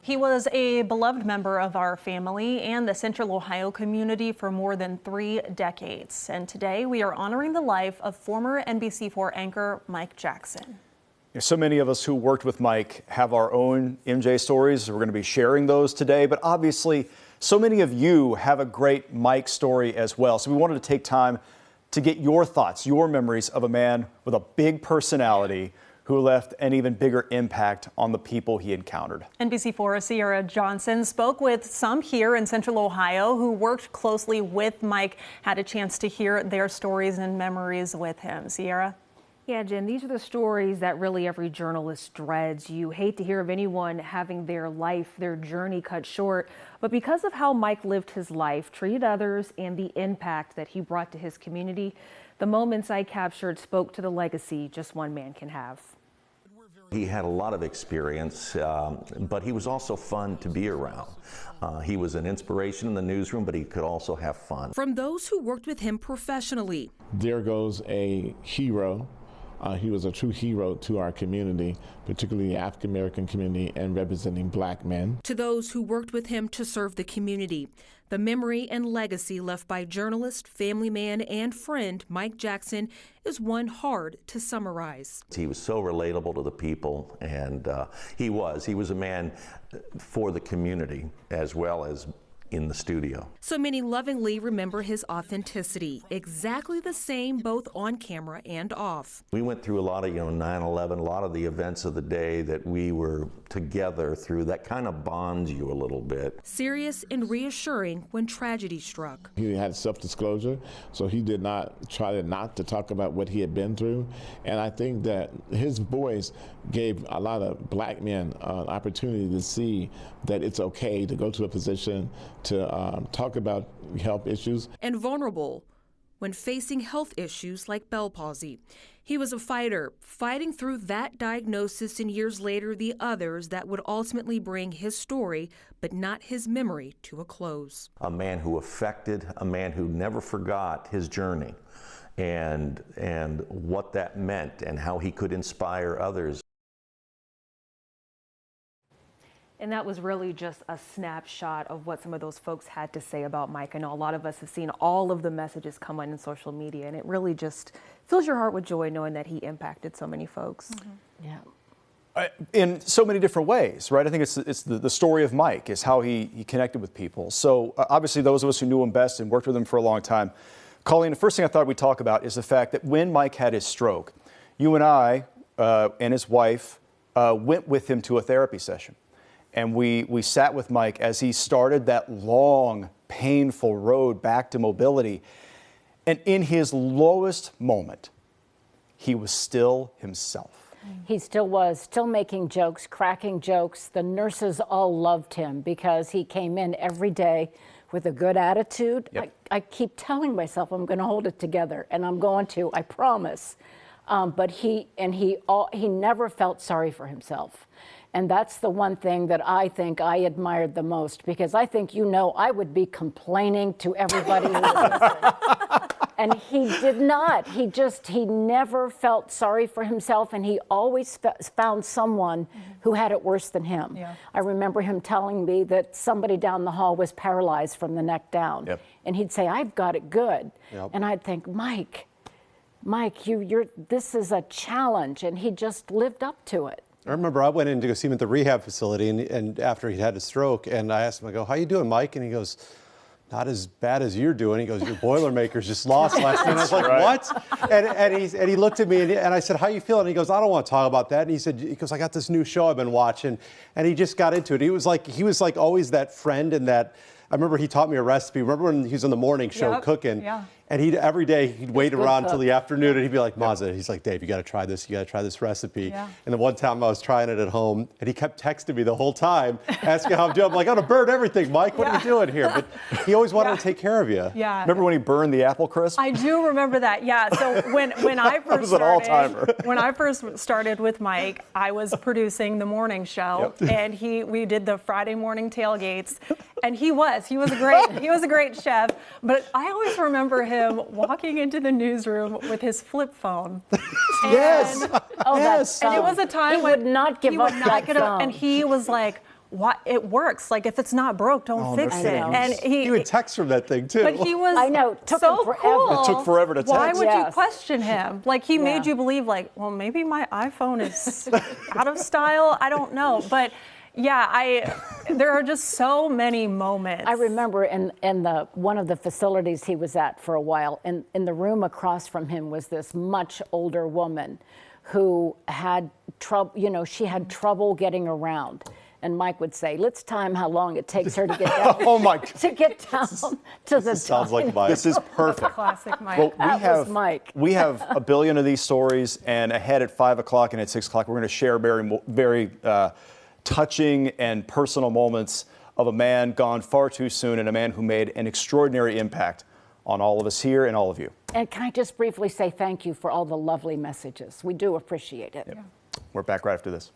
He was a beloved member of our family and the Central Ohio community for more than 3 decades. And today we are honoring the life of former NBC4 anchor Mike Jackson. So many of us who worked with Mike have our own MJ stories. We're going to be sharing those today, but obviously so many of you have a great Mike story as well. So we wanted to take time to get your thoughts, your memories of a man with a big personality who left an even bigger impact on the people he encountered. NBC4 Cierra Johnson spoke with some here in Central Ohio who worked closely with Mike, had a chance to hear their stories and memories with him. Cierra? Yeah, Jen, these are the stories that really every journalist dreads. You hate to hear of anyone having their life, their journey cut short. But because of how Mike lived his life, treated others, and the impact that he brought to his community, the moments I captured spoke to the legacy just one man can have. He had a lot of experience, but he was also fun to be around. He was an inspiration in the newsroom, but he could also have fun. From those who worked with him professionally. There goes a hero. He was a true hero to our community, particularly the African American community and representing black men. To those who worked with him to serve the community. The memory and legacy left by journalist, family man, and friend Mike Jackson is one hard to summarize. He was so relatable to the people, and he was a man for the community as well as in the studio. So many lovingly remember his authenticity, exactly the same both on camera and off. We went through a lot of, 9/11, a lot of the events of the day that we were together through. That kind of bonds you a little bit. Serious and reassuring when tragedy struck. He had self-disclosure, so he did not try not to talk about what he had been through. And I think that his voice gave a lot of black men an opportunity to see that it's okay to go to a position to talk about health issues. And vulnerable when facing health issues like Bell palsy. He was a fighter, fighting through that diagnosis and years later the others that would ultimately bring his story, but not his memory, to a close. A man who affected, a man who never forgot his journey and what that meant and how he could inspire others. And that was really just a snapshot of what some of those folks had to say about Mike. I know a lot of us have seen all of the messages come on in social media, and it really just fills your heart with joy knowing that he impacted so many folks. Mm-hmm. Yeah. In so many different ways, right? I think it's the story of Mike is how he connected with people. So obviously those of us who knew him best and worked with him for a long time. Colleen, the first thing I thought we'd talk about is the fact that when Mike had his stroke, you and I and his wife went with him to a therapy session. And we sat with Mike as he started that long, painful road back to mobility. And in his lowest moment, he was still himself. He still was, still making jokes, cracking jokes. The nurses all loved him because he came in every day with a good attitude. Yep. I keep telling myself I'm going to hold it together, and I'm going to, I promise. But he never felt sorry for himself. And that's the one thing that I think I admired the most, because I think, I would be complaining to everybody who was listening. And he did not. He never felt sorry for himself, and he always found someone who had it worse than him. Yeah. I remember him telling me that somebody down the hall was paralyzed from the neck down. Yep. And he'd say, I've got it good. Yep. And I'd think, Mike, this is a challenge, and he just lived up to it. I remember I went in to go see him at the rehab facility, and after he'd had a stroke, and I asked him, I go, how you doing, Mike? And he goes, not as bad as you're doing. He goes, your Boilermakers just lost last night. And I was like, what? And he looked at me, and I said, how you feeling? And he goes, I don't want to talk about that. And he goes, I got this new show I've been watching. And he just got into it. He was like always that friend, and that, I remember he taught me a recipe. Remember when he was on the morning show cooking? Yeah. And every day he'd wait around until the afternoon, and he'd be like, Mazza, he's like, Dave, you got to try this. You got to try this recipe. Yeah. And then one time I was trying it at home, and he kept texting me the whole time, asking how I'm doing. I'm like, I'm going to burn everything, Mike. What are you doing here? But he always wanted to take care of you. Yeah. Remember when he burned the apple crisp? I do remember that. Yeah. So when I first was an all-timer. When I first started with Mike, I was producing the morning show, and we did the Friday morning tailgates, and he was a great chef. But I always remember him walking into the newsroom with his flip phone. Yes. Oh, yes. And it was a time he when would not give he up would not that get up, phone. and he was like, why it works. Like, if it's not broke, don't fix it. And he would text from that thing too. But he was I know, took so him forever. cool. It took forever to text. Why would you Yes. question him? Like, he made you believe, like, well, maybe my iPhone is out of style. I don't know. But yeah, there are just so many moments. I remember in one of the facilities he was at for a while, in the room across from him was this much older woman who had trouble, you know, she had trouble getting around. And Mike would say, let's time how long it takes her to get down, Oh my God. to get down to the Sounds like time. Mike. This is perfect. Classic Mike. Well, That was Mike. we have a billion of these stories, and ahead at 5 o'clock and at 6 o'clock, we're going to share very touching and personal moments of a man gone far too soon and a man who made an extraordinary impact on all of us here and all of you. And can I just briefly say thank you for all the lovely messages? We do appreciate it. We're back right after this.